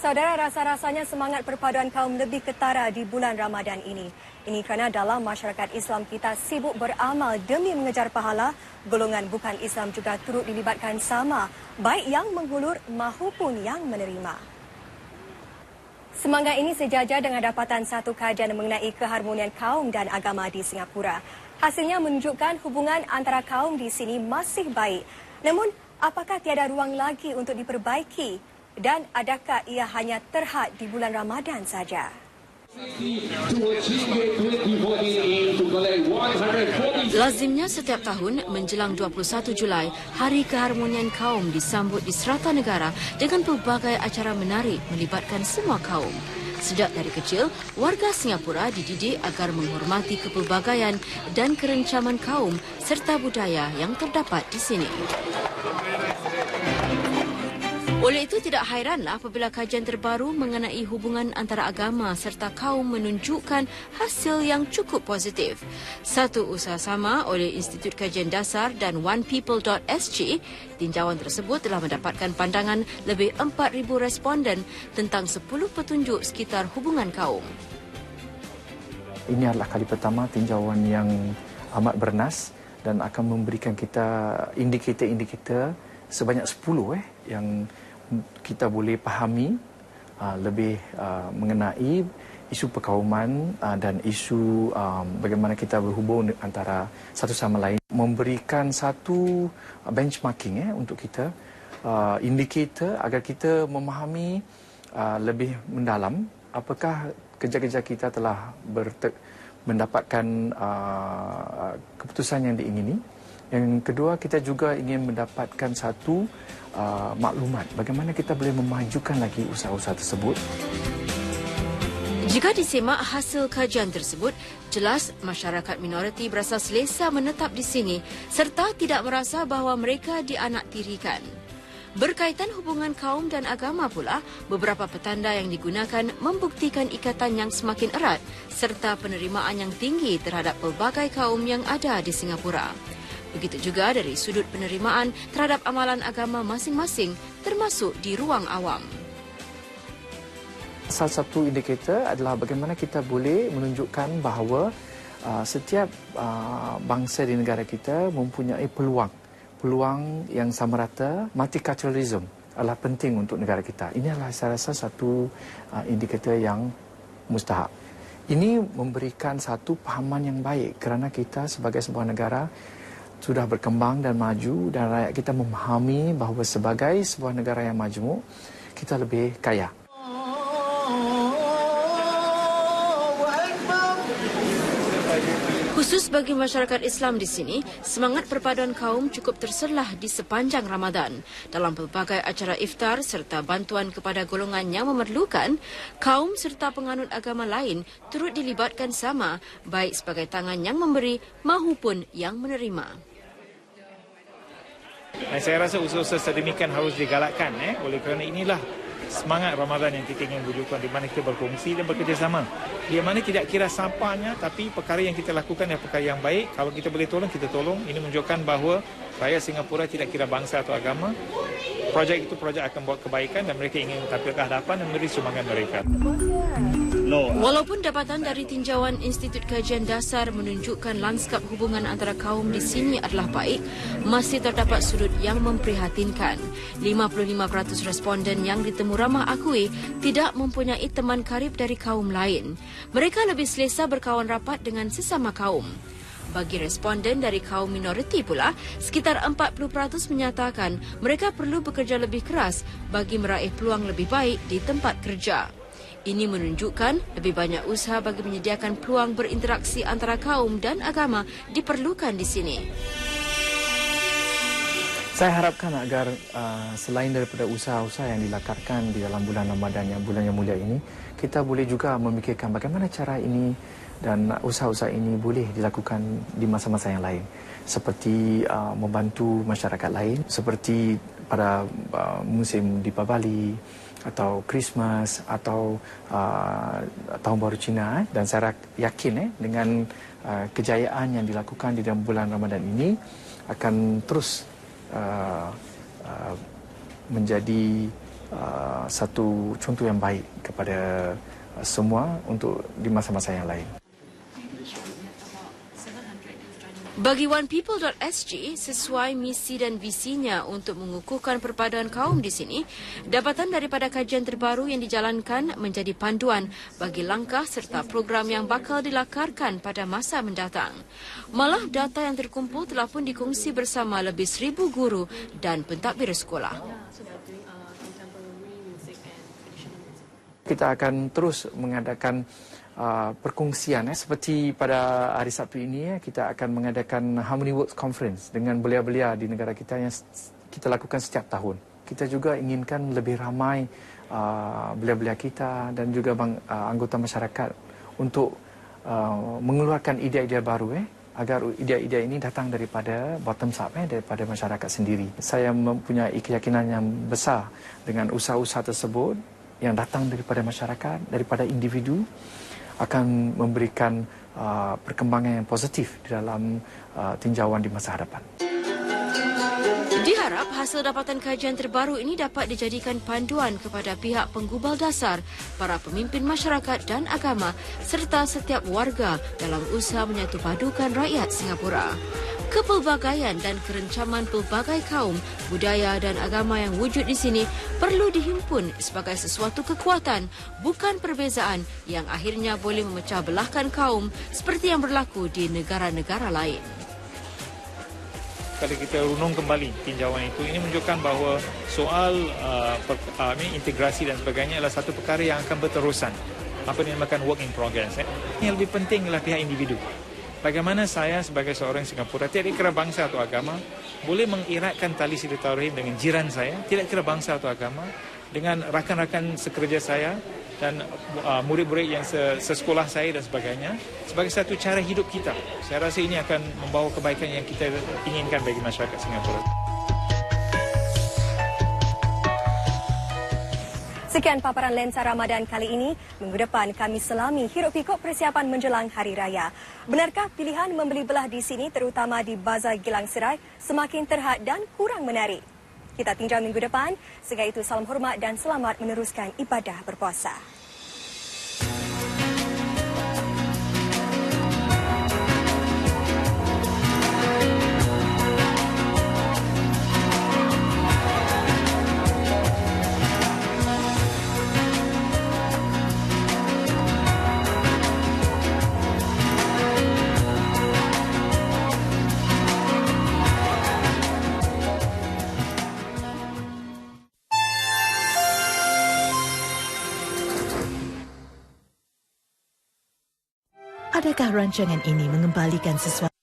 Saudara, rasa-rasanya semangat perpaduan kaum lebih ketara di bulan Ramadan ini. Ini kerana dalam masyarakat Islam kita sibuk beramal demi mengejar pahala, golongan bukan Islam juga turut dilibatkan sama, baik yang menghulur mahupun yang menerima. Semangat ini sejajar dengan dapatan satu kajian mengenai keharmonian kaum dan agama di Singapura. Hasilnya menunjukkan hubungan antara kaum di sini masih baik. Namun, apakah tiada ruang lagi untuk diperbaiki? Dan adakah ia hanya terhad di bulan Ramadan saja? Lazimnya setiap tahun menjelang 21 Julai, Hari Keharmonian Kaum disambut di serata negara dengan pelbagai acara menarik melibatkan semua kaum. Sejak dari kecil, warga Singapura dididik agar menghormati kepelbagaian dan kerencaman kaum serta budaya yang terdapat di sini. Oleh itu, tidak hairanlah apabila kajian terbaru mengenai hubungan antara agama serta kaum menunjukkan hasil yang cukup positif. Satu usaha sama oleh Institut Kajian Dasar dan onepeople.sg, tinjauan tersebut telah mendapatkan pandangan lebih 4,000 responden tentang 10 petunjuk sekitar hubungan kaum. Ini adalah kali pertama tinjauan yang amat bernas dan akan memberikan kita indikator-indikator sebanyak 10 yang kita boleh fahami lebih mengenai isu perkauman dan isu bagaimana kita berhubung antara satu sama lain, memberikan satu benchmarking untuk kita, indikator agar kita memahami lebih mendalam apakah kerja-kerja kita telah mendapatkan keputusan yang diingini. Yang kedua, kita juga ingin mendapatkan satu maklumat bagaimana kita boleh memajukan lagi usaha-usaha tersebut. Jika disimak hasil kajian tersebut, jelas masyarakat minoriti berasa selesa menetap di sini serta tidak merasa bahawa mereka dianaktirikan. Berkaitan hubungan kaum dan agama pula, beberapa petanda yang digunakan membuktikan ikatan yang semakin erat serta penerimaan yang tinggi terhadap pelbagai kaum yang ada di Singapura. Begitu juga dari sudut penerimaan terhadap amalan agama masing-masing, termasuk di ruang awam. Salah satu indikator adalah bagaimana kita boleh menunjukkan bahawa setiap bangsa di negara kita mempunyai peluang yang sama rata. Multiculturalism adalah penting untuk negara kita. Ini adalah saya rasa satu indikator yang mustahak. Ini memberikan satu pahaman yang baik kerana kita sebagai sebuah negara sudah berkembang dan maju dan rakyat kita memahami bahawa sebagai sebuah negara yang majmuk, kita lebih kaya. Khusus bagi masyarakat Islam di sini, semangat perpaduan kaum cukup terselah di sepanjang Ramadan. Dalam pelbagai acara iftar serta bantuan kepada golongan yang memerlukan, kaum serta penganut agama lain turut dilibatkan sama, baik sebagai tangan yang memberi maupun yang menerima. Dan saya rasa usaha-usaha sedemikian harus digalakkan oleh kerana inilah semangat Ramadan yang kita ingin wujudkan, di mana kita berkongsi dan bekerjasama. Di mana tidak kira siapanya, tapi perkara yang kita lakukan adalah perkara yang baik. Kalau kita boleh tolong, kita tolong. Ini menunjukkan bahawa rakyat Singapura tidak kira bangsa atau agama. Projek itu projek akan buat kebaikan dan mereka ingin tampil ke hadapan dan memberi sumbangan mereka. Walaupun dapatan dari tinjauan Institut Kajian Dasar menunjukkan lanskap hubungan antara kaum di sini adalah baik, masih terdapat sudut yang memprihatinkan. 55% responden yang ditemu ramah akui tidak mempunyai teman karib dari kaum lain. Mereka lebih selesa berkawan rapat dengan sesama kaum. Bagi responden dari kaum minoriti pula, sekitar 40% menyatakan mereka perlu bekerja lebih keras bagi meraih peluang lebih baik di tempat kerja. Ini menunjukkan lebih banyak usaha bagi menyediakan peluang berinteraksi antara kaum dan agama diperlukan di sini. Saya harapkan agar selain daripada usaha-usaha yang dilakarkan di dalam bulan Ramadan, yang bulan yang mulia ini, kita boleh juga memikirkan bagaimana cara ini dan usaha-usaha ini boleh dilakukan di masa-masa yang lain. Seperti membantu masyarakat lain, seperti pada musim Deepavali atau Christmas atau Tahun Baru Cina. Dan saya yakin dengan kejayaan yang dilakukan di dalam bulan Ramadan ini akan terus menjadi satu contoh yang baik kepada semua untuk di masa-masa yang lain. Bagi onepeople.sg, sesuai misi dan visinya untuk mengukuhkan perpaduan kaum di sini, dapatan daripada kajian terbaru yang dijalankan menjadi panduan bagi langkah serta program yang bakal dilakarkan pada masa mendatang. Malah data yang terkumpul telah pun dikongsi bersama lebih 1,000 guru dan pentadbir sekolah. Kita akan terus mengadakan perkongsian seperti pada hari Sabtu ini kita akan mengadakan Harmony Works Conference dengan belia-belia di negara kita yang kita lakukan setiap tahun. Kita juga inginkan lebih ramai belia-belia kita dan juga anggota masyarakat untuk mengeluarkan idea-idea baru agar idea-idea ini datang daripada bottom up daripada masyarakat sendiri. Saya mempunyai keyakinan yang besar dengan usaha-usaha tersebut yang datang daripada masyarakat, daripada individu, akan memberikan perkembangan yang positif di dalam tinjauan di masa hadapan. Diharap hasil dapatan kajian terbaru ini dapat dijadikan panduan kepada pihak penggubal dasar, para pemimpin masyarakat dan agama serta setiap warga dalam usaha menyatupadukan rakyat Singapura. Kepelbagaian dan kerencaman pelbagai kaum, budaya dan agama yang wujud di sini perlu dihimpun sebagai sesuatu kekuatan, bukan perbezaan yang akhirnya boleh memecah belahkan kaum seperti yang berlaku di negara-negara lain. Kalau kita runung kembali tinjauan itu, ini menunjukkan bahawa soal integrasi dan sebagainya adalah satu perkara yang akan berterusan. Apa yang dinamakan work in progress. Yang lebih penting adalah pihak individu. Bagaimana saya sebagai seorang Singapura, tidak kira bangsa atau agama, boleh mengeratkan tali silaturahim dengan jiran saya, tidak kira bangsa atau agama, dengan rakan-rakan sekerja saya dan murid-murid yang sesekolah saya dan sebagainya, sebagai satu cara hidup kita. Saya rasa ini akan membawa kebaikan yang kita inginkan bagi masyarakat Singapura. Sekian paparan lensa Ramadan kali ini. Minggu depan kami selami hiruk-pikuk persiapan menjelang Hari Raya. Benarkah pilihan membeli belah di sini, terutama di Bazar Gilang Serai, semakin terhad dan kurang menarik? Kita tinjau minggu depan. Segar itu, salam hormat dan selamat meneruskan ibadah berpuasa. Adakah rancangan ini mengembalikan sesuatu